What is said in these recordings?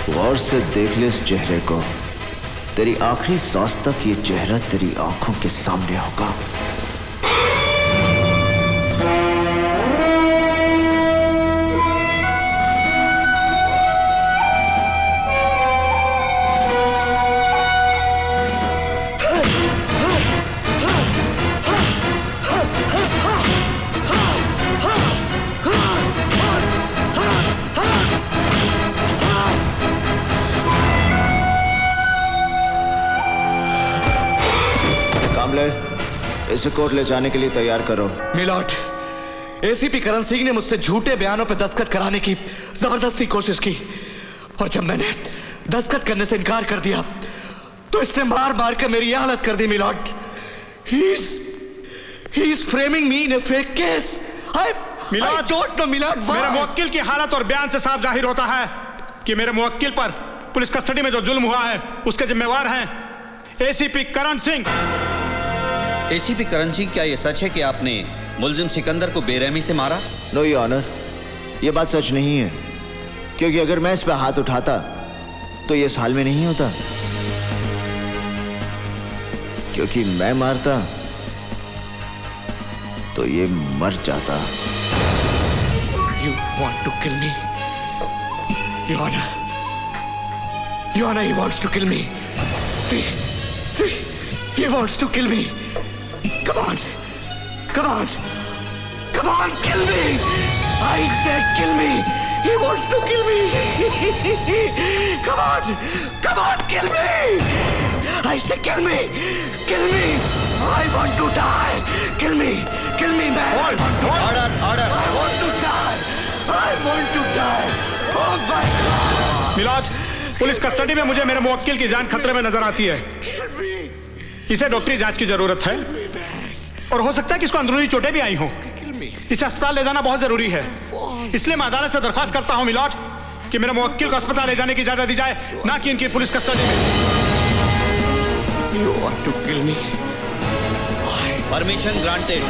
गौर से देख ले इस चेहरे को। तेरी आखिरी सांस तक ये चेहरा तेरी आंखों के सामने होगा। इसे कोर्ट ले जाने के लिए तैयार करो। मिलॉर्ड, एसीपी करण सिंह ने मुझसे झूठे बयानों पर दस्तखत कराने की जबरदस्ती कोशिश की और जब मैंने दस्तखत करने से इनकार कर दिया तो इसने मार मार कर मेरी हालत कर दी। Milord, he is framing me in a fake case. I don't know, milord. मेरे मुवक्किल की हालत और बयान से साफ जाहिर होता है कि मेरे मुवक्किल पर पुलिस कस्टडी में जो जुल्म हुआ है उसके जिम्मेवार हैं एसीपी करण सिंह। एसीपी करण सिंह, क्या यह सच है कि आपने मुल्जिम सिकंदर को बेरहमी से मारा? नो योर ऑनर, यह बात सच नहीं है, क्योंकि अगर मैं इस पर हाथ उठाता तो ये इस हाल में नहीं होता, क्योंकि मैं मारता तो ये मर जाता। You want to kill me? Your Honor, he wants to kill me. See, he wants to kill me. Come on, kill me! I said kill me! He wants to kill me! Come on, kill me! I said kill me! I want to die! Kill me, man! Order! I want to die! Oh my God! Milord, police custody में मुझे मेरे मुवक्किल की जान खतरे में नजर आती है। इसे डॉक्टरी जांच की जरूरत है और हो सकता है कि इसको अंदरूनी चोटें भी आई हों। इसे अस्पताल ले जाना बहुत जरूरी है, इसलिए मैं अदालत से दरख्वास्त करता हूं मिलॉर्ड कि मेरे मुवक्किल को अस्पताल ले जाने की इजाजत दी जाए, ना कि इनकी पुलिस कस्टडी में। You want to kill me? Permission granted.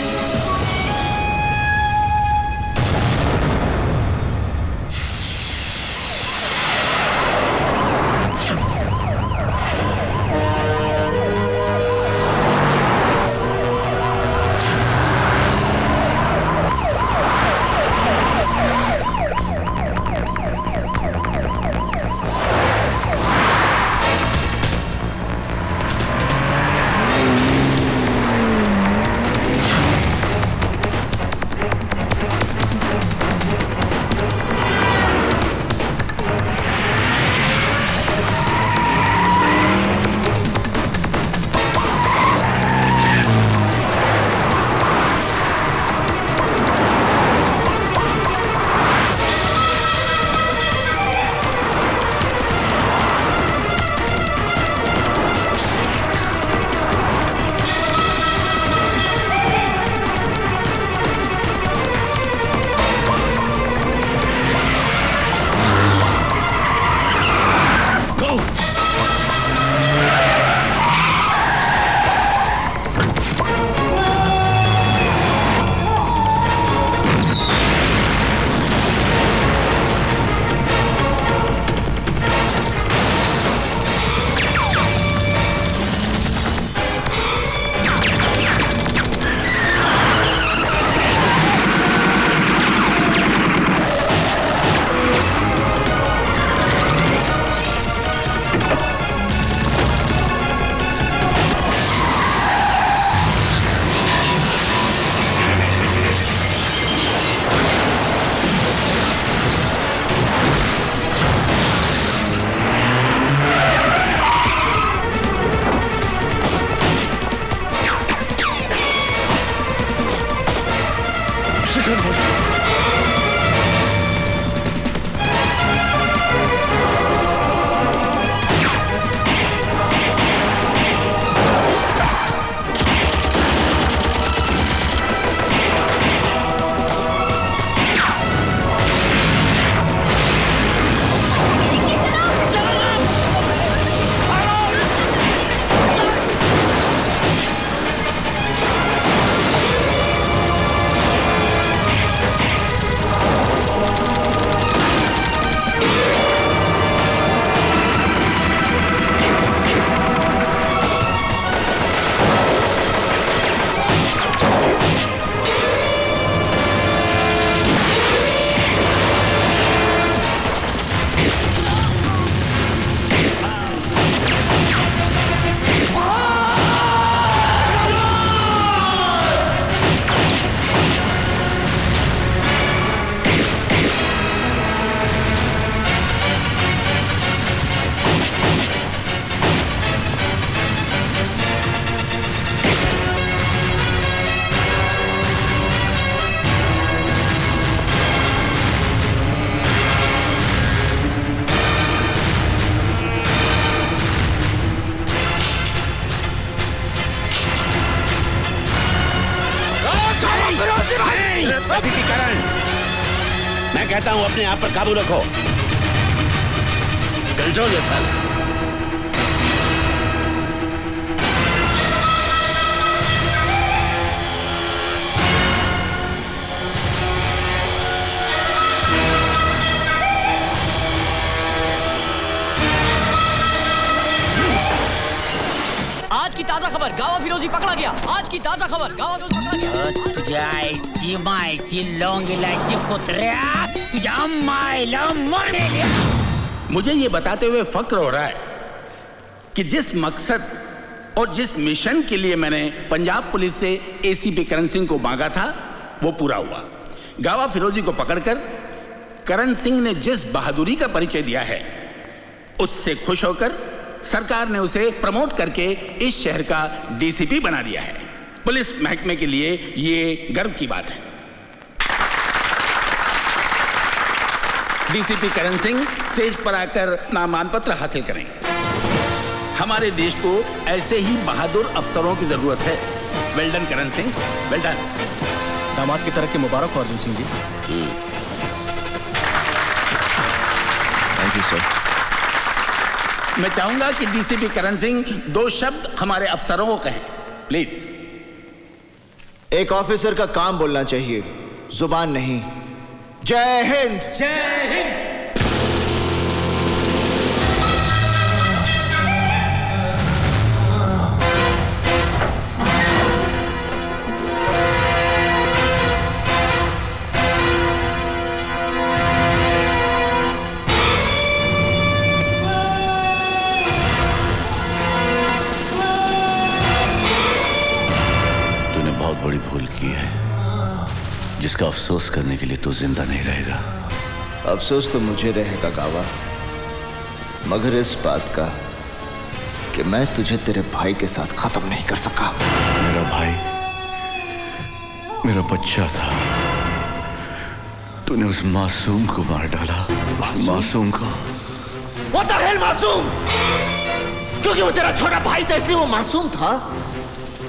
कहता हूँ अपने आप पर काबू रखो। Control yourself. आज की ताजा खबर, गावा फिरोजी पकड़ा गया। आज की ताजा खबर, गावा फिरोजी पकड़ा गया। तुझ्या आईची मायची लोंगिलाची कुत्र्या, तुझ्या मायला मरेल। मुझे ये बताते हुए फक्र हो रहा है कि जिस मकसद और जिस मिशन के लिए मैंने पंजाब पुलिस से एसीपी करण सिंह को मांगा था वो पूरा हुआ। गावा फिरोजी को पकड़कर करण सिंह ने जिस बहादुरी का परिचय दिया है उससे खुश होकर सरकार ने उसे प्रमोट करके इस शहर का डीसीपी बना दिया है। पुलिस महकमे के लिए ये गर्व की बात है। डीसीपी करण सिंह स्टेज पर आकर नामांकन पत्र हासिल करें। हमारे देश को ऐसे ही बहादुर अफसरों की जरूरत है। Well done Karan Singh, well done. दामाद की तरफ की मुबारक हो Arjun Singh ji. Thank you sir. मैं चाहूंगा कि डीसीपी करण सिंह 2 शब्द हमारे अफसरों को कहें, प्लीज। एक ऑफिसर का काम बोलना चाहिए, जुबान नहीं। जय हिंद। जय हिंद। बड़ी भूल की है जिसका अफसोस करने के लिए तू जिंदा नहीं रहेगा। अफसोस तो मुझे रहेगा गावा, मगर इस बात का कि मैं तुझे तेरे भाई के साथ खत्म नहीं कर सका। मेरा भाई मेरा बच्चा था, तूने उस मासूम को मार डाला। उस मासूम को। What the hell मासूम? क्योंकि वो तेरा छोटा भाई था इसलिए वो मासूम था?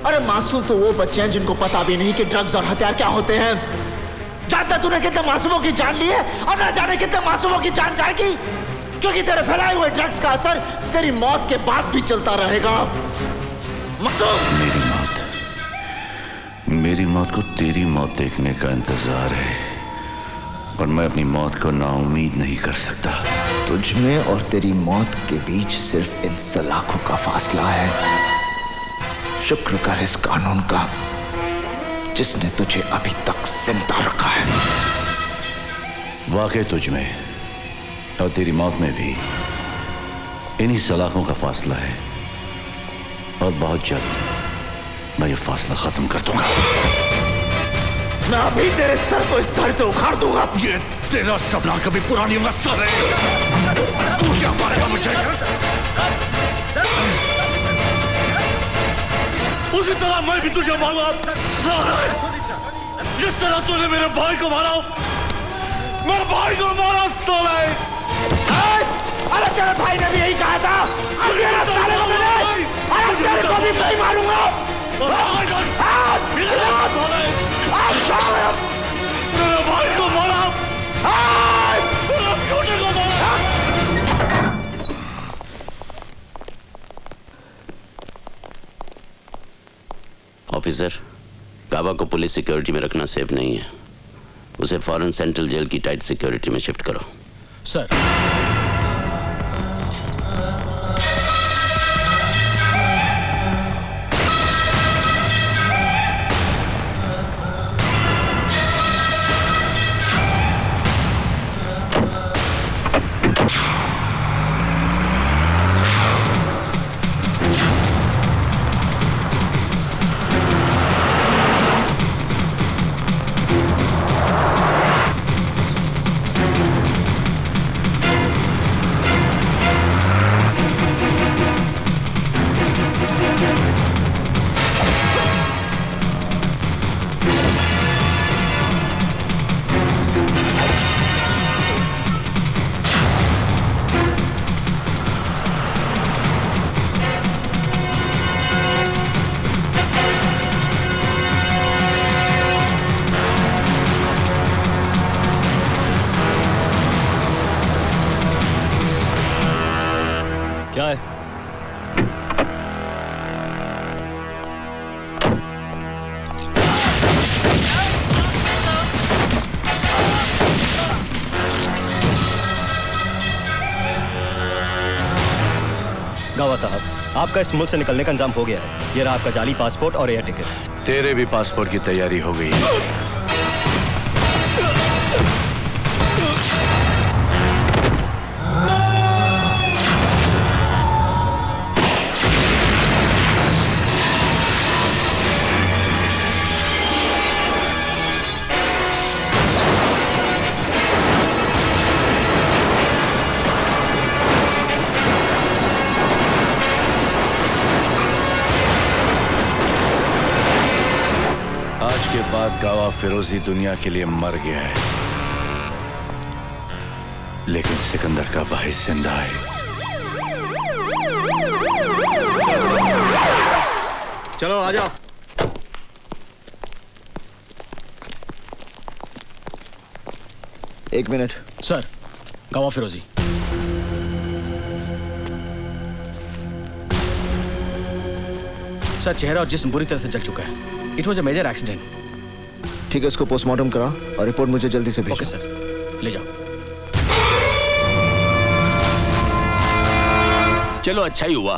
अरे मासूम तो वो बच्चे हैं जिनको पता भी नहीं कि ड्रग्स और हथियार क्या होते हैं। जानता तूने कितने मासूमों की जान ली है और ना जाने कितने मासूमों की जान जाएगी, क्योंकि तेरे फैलाए हुए ड्रग्स का असर तेरी मौत के बाद भी चलता रहेगा। मासूम। मेरी मौत को तेरी मौत देखने का इंतजार है और मैं अपनी मौत को नाउम्मीद नहीं कर सकता। तुझ में और तेरी मौत के बीच सिर्फ इन सलाखों का फासला है। शुक्र कर इस कानून का जिसने तुझे अभी तक जिंदा रखा है। वाकई तुझ में और तेरी मौत में भी इन्हीं सलाखों का फासला है और बहुत जल्द मैं ये फासला खत्म कर दूंगा। मैं अभी तेरे सर को इस धड़ से उखाड़ दूंगा। ये तेरा सपना कभी पूरा नहीं होगा साले। तू क्या मारेगा मुझे? उसी तरह मैं भी तुझे मारूंगा। जिस तरह तूने मेरे भाई को मारा, मेरे भाई को मारा साले। अरे तेरे भाई ने भी यही कहा था। तेरे साले को मैंने, अरे तेरे को भी नहीं मारूंगा। मेरे भाई को मारा, मेरे बेटे को मारा। ऑफिसर, गावा को पुलिस सिक्योरिटी में रखना सेफ नहीं है। उसे फौरन सेंट्रल जेल की टाइट सिक्योरिटी में शिफ्ट करो। सर। क्या है? गावा साहब, आपका इस मुल्क से निकलने का इंतजाम हो गया है। ये रहा आपका जाली पासपोर्ट और एयर टिकट। तेरे भी पासपोर्ट की तैयारी हो गई है। गावा फिरोजी दुनिया के लिए मर गया है, लेकिन सिकंदर का भाई जिंदा है। चलो आ जाओ। एक मिनट। सर, गावा फिरोजी। सर, चेहरा और जिस्म बुरी तरह से जल चुका है। It was a major accident. ठीक है, इसको पोस्टमार्टम करा और रिपोर्ट मुझे जल्दी से भेजो। ओके सर, ले जाओ। चलो अच्छा ही हुआ,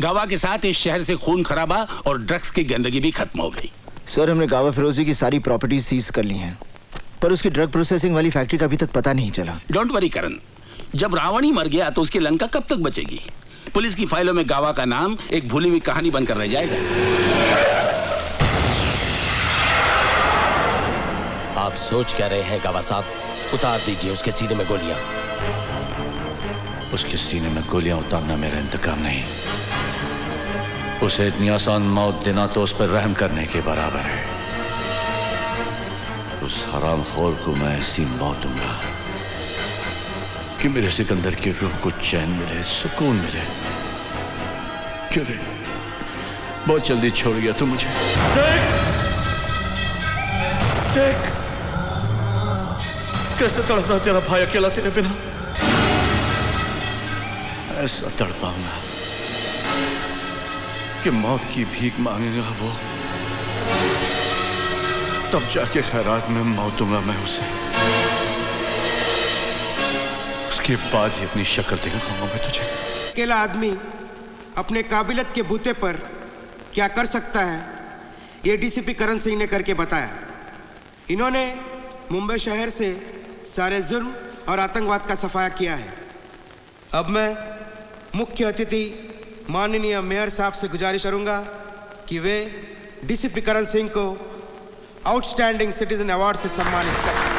गावा के साथ इस शहर से खून खराबा और ड्रग्स की गंदगी भी खत्म हो गई। सर, हमने गावा फिरोजी की सारी प्रॉपर्टी सीज कर ली हैं, पर उसकी ड्रग प्रोसेसिंग वाली फैक्ट्री का अभी तक पता नहीं चला। डोंट वरी करण, जब रावण ही मर गया तो उसकी लंका कब तक बचेगी? पुलिस की फाइलों में गावा का नाम एक भूली हुई कहानी बनकर रह जाएगा। आप सोच क्या रहे हैं गावा साहब? उतार दीजिए उसके सीने में गोलियां। उसके सीने में गोलियां उतारना मेरा इंतकाम नहीं, उसे इतनी आसान मौत देना तो उस पर रहम करने के बराबर है। उस हरामखोर को मैं ऐसी मौत दूंगा कि मेरे सिकंदर की रूह को चैन मिले, सुकून मिले। क्यों रे, बहुत जल्दी छोड़ गया तू मुझे। देख कैसे तड़प रहा तेरा भाई अकेला तेरे बिना। ऐसा तड़पाऊंगा कि मौत की भीख मांगेगा वो, तब जाके खैरात में मौतूंगा मैं उसे। उसके बाद ही अपनी शक्ल दिखाऊंगा मैं तुझे। अकेला आदमी अपने काबिलियत के बूते पर क्या कर सकता है, ये डीसीपी करण सिंह ने करके बताया। इन्होंने मुंबई शहर से सारे जुर्म और आतंकवाद का सफाया किया है। अब मैं मुख्य अतिथि माननीय मेयर साहब से गुजारिश करूंगा कि वे डीसीपी करण सिंह को आउटस्टैंडिंग सिटीजन अवार्ड से सम्मानित करें।